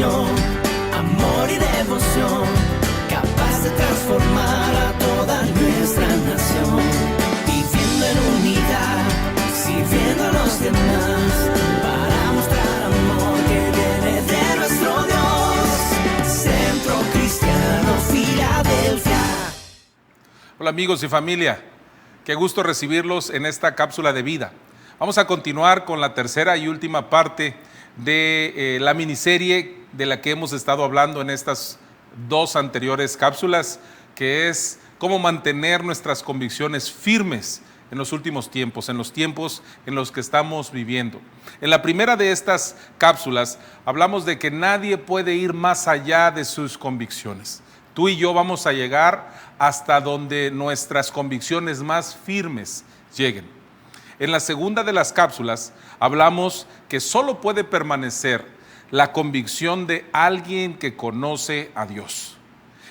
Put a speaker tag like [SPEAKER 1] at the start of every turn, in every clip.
[SPEAKER 1] pasión, amor y devoción, capaz de transformar a toda nuestra nación. Viviendo en unidad, sirviendo a los demás, para mostrar amor que viene de nuestro Dios. Centro Cristiano Filadelfia.
[SPEAKER 2] Hola amigos y familia, qué gusto recibirlos en esta cápsula de vida. Vamos a continuar con la tercera y última parte de la miniserie de la que hemos estado hablando en estas dos anteriores cápsulas, que es cómo mantener nuestras convicciones firmes en los últimos tiempos, en los tiempos en los que estamos viviendo. En la primera de estas cápsulas hablamos de que nadie puede ir más allá de sus convicciones. Tú y yo vamos a llegar hasta donde nuestras convicciones más firmes lleguen. En la segunda de las cápsulas hablamos que solo puede permanecer la convicción de alguien que conoce a Dios.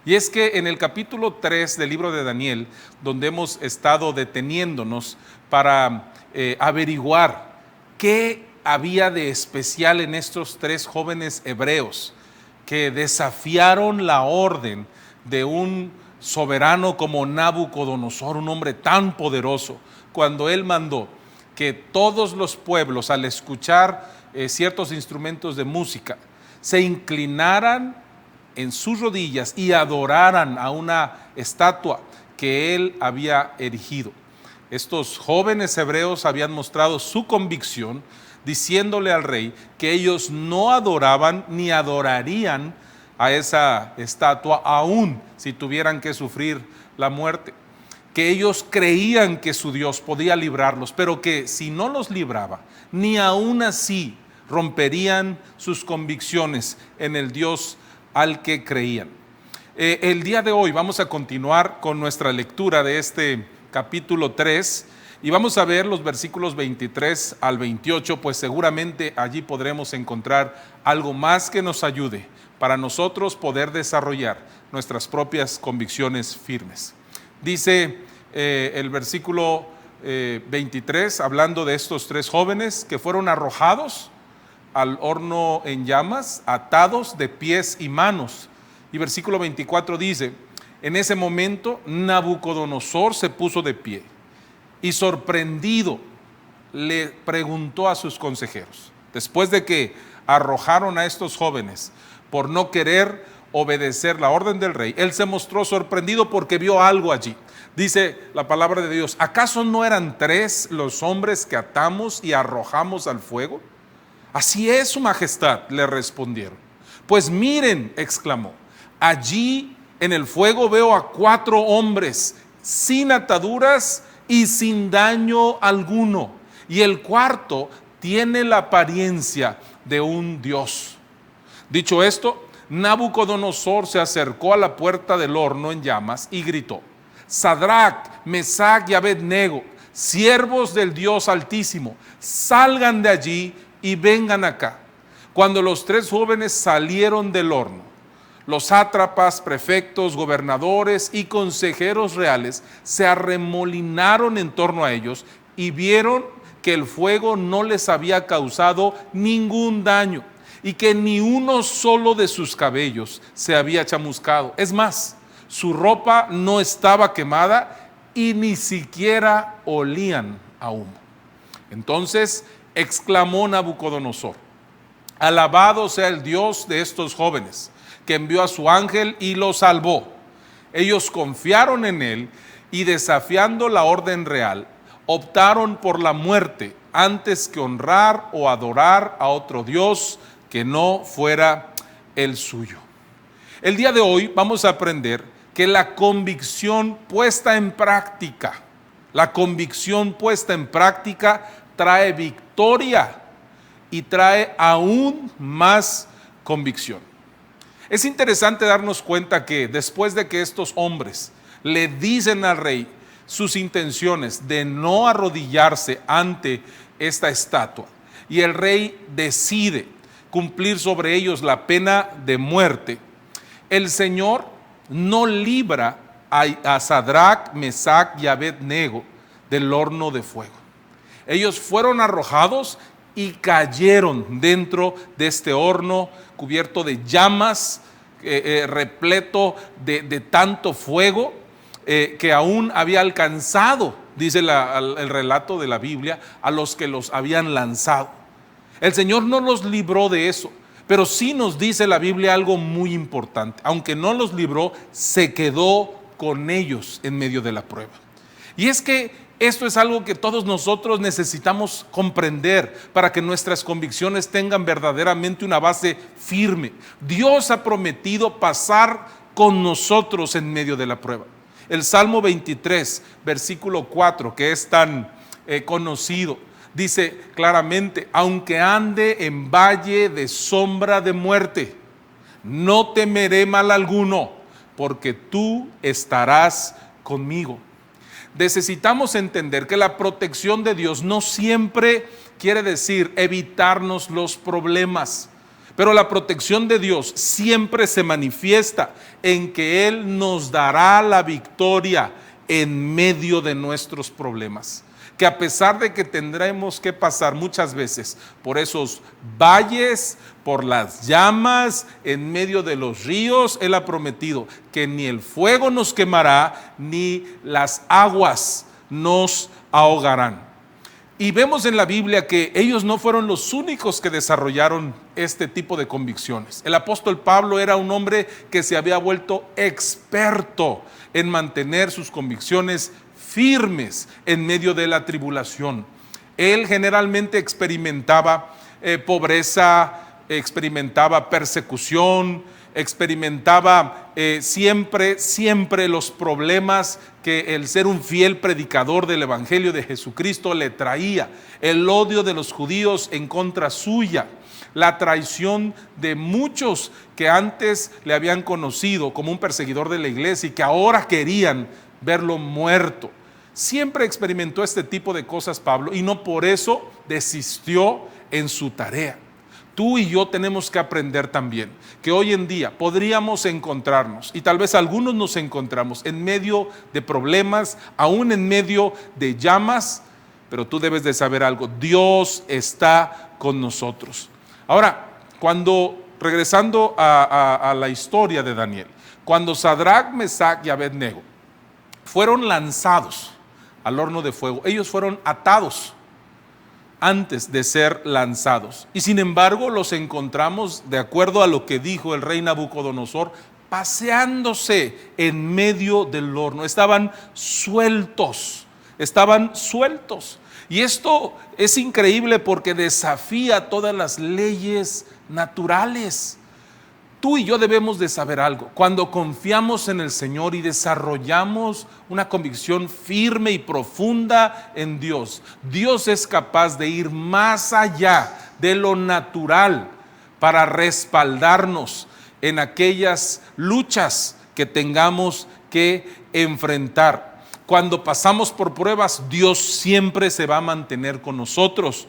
[SPEAKER 2] Y es que en el capítulo 3 del libro de Daniel, donde hemos estado deteniéndonos para averiguar qué había de especial en estos tres jóvenes hebreos que desafiaron la orden de un soberano como Nabucodonosor, un hombre tan poderoso, cuando él mandó que todos los pueblos, al escuchar ciertos instrumentos de música, se inclinaran en sus rodillas y adoraran a una estatua que él había erigido. Estos jóvenes hebreos habían mostrado su convicción, diciéndole al rey que ellos no adoraban ni adorarían a esa estatua, aun si tuvieran que sufrir la muerte. Que ellos creían que su Dios podía librarlos, pero que si no los libraba, ni aún así romperían sus convicciones en el Dios al que creían. El día de hoy vamos a continuar con nuestra lectura de este capítulo 3 y vamos a ver los versículos 23 al 28, pues seguramente allí podremos encontrar algo más que nos ayude para nosotros poder desarrollar nuestras propias convicciones firmes. Dice el versículo 23, hablando de estos tres jóvenes que fueron arrojados al horno en llamas, atados de pies y manos. Y versículo 24 dice: en ese momento Nabucodonosor se puso de pie y sorprendido le preguntó a sus consejeros, después de que arrojaron a estos jóvenes por no querer obedecer la orden del rey, él se mostró sorprendido porque vio algo allí. Dice la palabra de Dios: ¿acaso no eran tres los hombres que atamos y arrojamos al fuego? Así es, su majestad, le respondieron. Pues miren, exclamó, allí en el fuego veo a 4 hombres sin ataduras y sin daño alguno, y el cuarto tiene la apariencia de un dios. Dicho esto, Nabucodonosor se acercó a la puerta del horno en llamas y gritó: Sadrac, Mesac y Abednego, siervos del Dios Altísimo, salgan de allí y vengan acá. Cuando los tres jóvenes salieron del horno, los sátrapas, prefectos, gobernadores y consejeros reales se arremolinaron en torno a ellos y vieron que el fuego no les había causado ningún daño y que ni uno solo de sus cabellos se había chamuscado. Es más, su ropa no estaba quemada y ni siquiera olían a humo. Entonces exclamó Nabucodonosor: alabado sea el Dios de estos jóvenes, que envió a su ángel y los salvó. Ellos confiaron en él y, desafiando la orden real, optaron por la muerte antes que honrar o adorar a otro Dios que no fuera el suyo. El día de hoy vamos a aprender que la convicción puesta en práctica trae victoria y trae aún más convicción. Es interesante darnos cuenta que después de que estos hombres le dicen al rey sus intenciones de no arrodillarse ante esta estatua, y el rey decide cumplir sobre ellos la pena de muerte, el Señor no libra a Sadrac, Mesac y Abednego del horno de fuego. Ellos fueron arrojados y cayeron dentro de este horno cubierto de llamas, repleto de tanto fuego, que aún había alcanzado, dice el relato de la Biblia, a los que los habían lanzado. El Señor no los libró de eso, pero sí nos dice la Biblia algo muy importante. Aunque no los libró, se quedó con ellos en medio de la prueba. Y es que esto es algo que todos nosotros necesitamos comprender para que nuestras convicciones tengan verdaderamente una base firme. Dios ha prometido pasar con nosotros en medio de la prueba. El Salmo 23, versículo 4, que es tan conocido, dice claramente: aunque ande en valle de sombra de muerte, no temeré mal alguno, porque tú estarás conmigo. Necesitamos entender que la protección de Dios no siempre quiere decir evitarnos los problemas, pero la protección de Dios siempre se manifiesta en que Él nos dará la victoria en medio de nuestros problemas. Que a pesar de que tendremos que pasar muchas veces por esos valles, por las llamas, en medio de los ríos, Él ha prometido que ni el fuego nos quemará, ni las aguas nos ahogarán. Y vemos en la Biblia que ellos no fueron los únicos que desarrollaron este tipo de convicciones. El apóstol Pablo era un hombre que se había vuelto experto en mantener sus convicciones firmes en medio de la tribulación. Él generalmente experimentaba pobreza, experimentaba persecución, experimentaba siempre los problemas que el ser un fiel predicador del Evangelio de Jesucristo le traía. El odio de los judíos en contra suya, la traición de muchos que antes le habían conocido como un perseguidor de la iglesia y que ahora querían verlo muerto. Siempre experimentó este tipo de cosas Pablo, y no por eso desistió en su tarea. Tú y yo tenemos que aprender también que hoy en día podríamos encontrarnos, y tal vez algunos nos encontramos en medio de problemas, aún en medio de llamas, pero tú debes de saber algo: Dios está con nosotros. Ahora, regresando a la historia de Daniel, cuando Sadrac, Mesac y Abednego fueron lanzados al horno de fuego, ellos fueron atados antes de ser lanzados. Y sin embargo los encontramos, de acuerdo a lo que dijo el rey Nabucodonosor, paseándose en medio del horno. Estaban sueltos. Y esto es increíble porque desafía todas las leyes naturales. Tú y yo debemos de saber algo. Cuando confiamos en el Señor y desarrollamos una convicción firme y profunda en Dios, Dios es capaz de ir más allá de lo natural para respaldarnos en aquellas luchas que tengamos que enfrentar. Cuando pasamos por pruebas, Dios siempre se va a mantener con nosotros.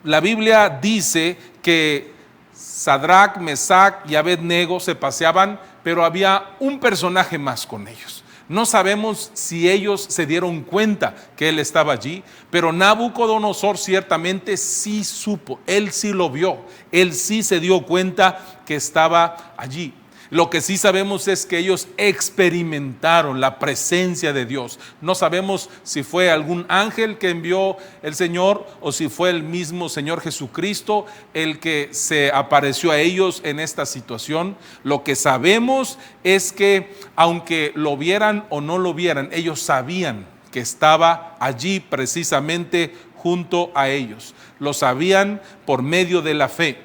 [SPEAKER 2] La Biblia dice que Sadrac, Mesac y Abednego se paseaban, pero había un personaje más con ellos. No sabemos si ellos se dieron cuenta que él estaba allí, pero Nabucodonosor ciertamente sí supo, él sí lo vio, él sí se dio cuenta que estaba allí. Lo que sí sabemos es que ellos experimentaron la presencia de Dios. No sabemos si fue algún ángel que envió el Señor o si fue el mismo Señor Jesucristo el que se apareció a ellos en esta situación. Lo que sabemos es que aunque lo vieran o no lo vieran, ellos sabían que estaba allí precisamente junto a ellos. Lo sabían por medio de la fe.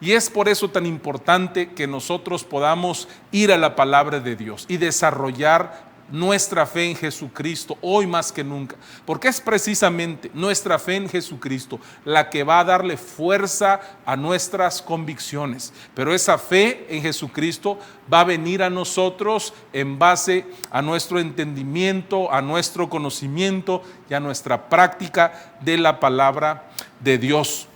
[SPEAKER 2] Y es por eso tan importante que nosotros podamos ir a la palabra de Dios y desarrollar nuestra fe en Jesucristo hoy más que nunca, porque es precisamente nuestra fe en Jesucristo la que va a darle fuerza a nuestras convicciones. Pero esa fe en Jesucristo va a venir a nosotros en base a nuestro entendimiento, a nuestro conocimiento y a nuestra práctica de la palabra de Dios.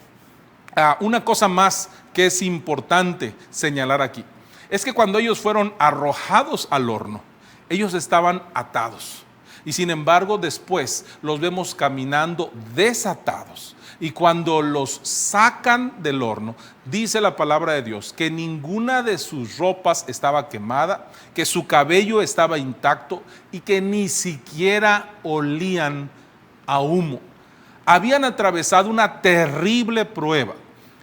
[SPEAKER 2] Una cosa más que es importante señalar aquí es que cuando ellos fueron arrojados al horno, ellos estaban atados, y sin embargo después los vemos caminando desatados. Y cuando los sacan del horno, dice la palabra de Dios que ninguna de sus ropas estaba quemada, que su cabello estaba intacto y que ni siquiera olían a humo. Habían atravesado una terrible prueba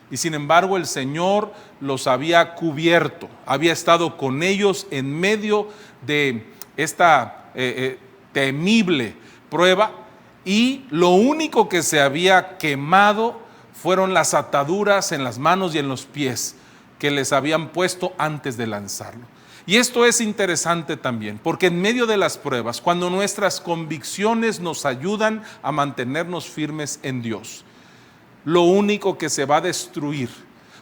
[SPEAKER 2] y sin embargo el Señor los había cubierto, había estado con ellos en medio de esta temible prueba, y lo único que se había quemado fueron las ataduras en las manos y en los pies que les habían puesto antes de lanzarlo. Y esto es interesante también, porque en medio de las pruebas, cuando nuestras convicciones nos ayudan a mantenernos firmes en Dios, lo único que se va a destruir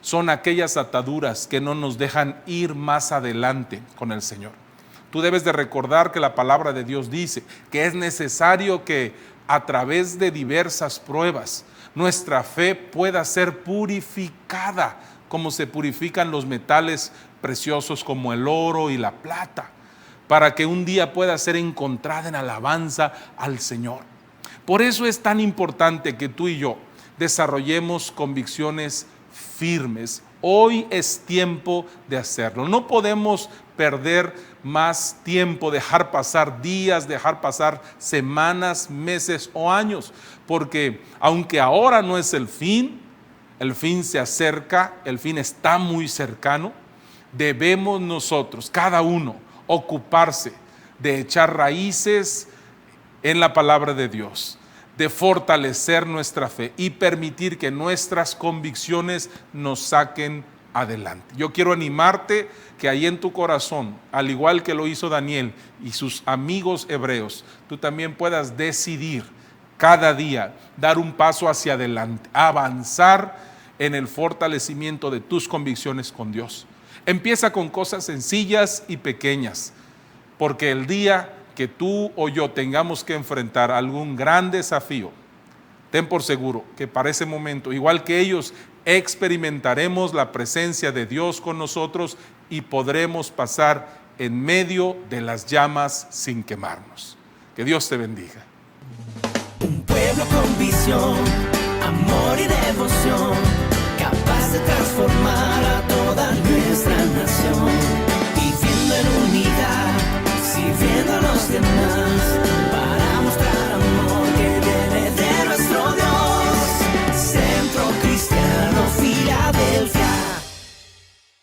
[SPEAKER 2] son aquellas ataduras que no nos dejan ir más adelante con el Señor. Tú debes de recordar que la palabra de Dios dice que es necesario que a través de diversas pruebas nuestra fe pueda ser purificada, como se purifican los metales preciosos como el oro y la plata, para que un día pueda ser encontrada en alabanza al Señor. Por eso es tan importante que tú y yo desarrollemos convicciones firmes. Hoy es tiempo de hacerlo. No podemos perder más tiempo, dejar pasar días, dejar pasar semanas, meses o años, porque aunque ahora no es el fin se acerca, el fin está muy cercano. Debemos nosotros, cada uno, ocuparse de echar raíces en la palabra de Dios, de fortalecer nuestra fe y permitir que nuestras convicciones nos saquen adelante. Yo quiero animarte que ahí en tu corazón, al igual que lo hizo Daniel y sus amigos hebreos, tú también puedas decidir cada día dar un paso hacia adelante, avanzar en el fortalecimiento de tus convicciones con Dios. Empieza con cosas sencillas y pequeñas, porque el día que tú o yo tengamos que enfrentar algún gran desafío, ten por seguro que para ese momento, igual que ellos, experimentaremos la presencia de Dios con nosotros y podremos pasar en medio de las llamas sin quemarnos. Que Dios te bendiga.
[SPEAKER 1] Un pueblo con visión, amor y devoción, capaz de transformar a toda nuestra nación.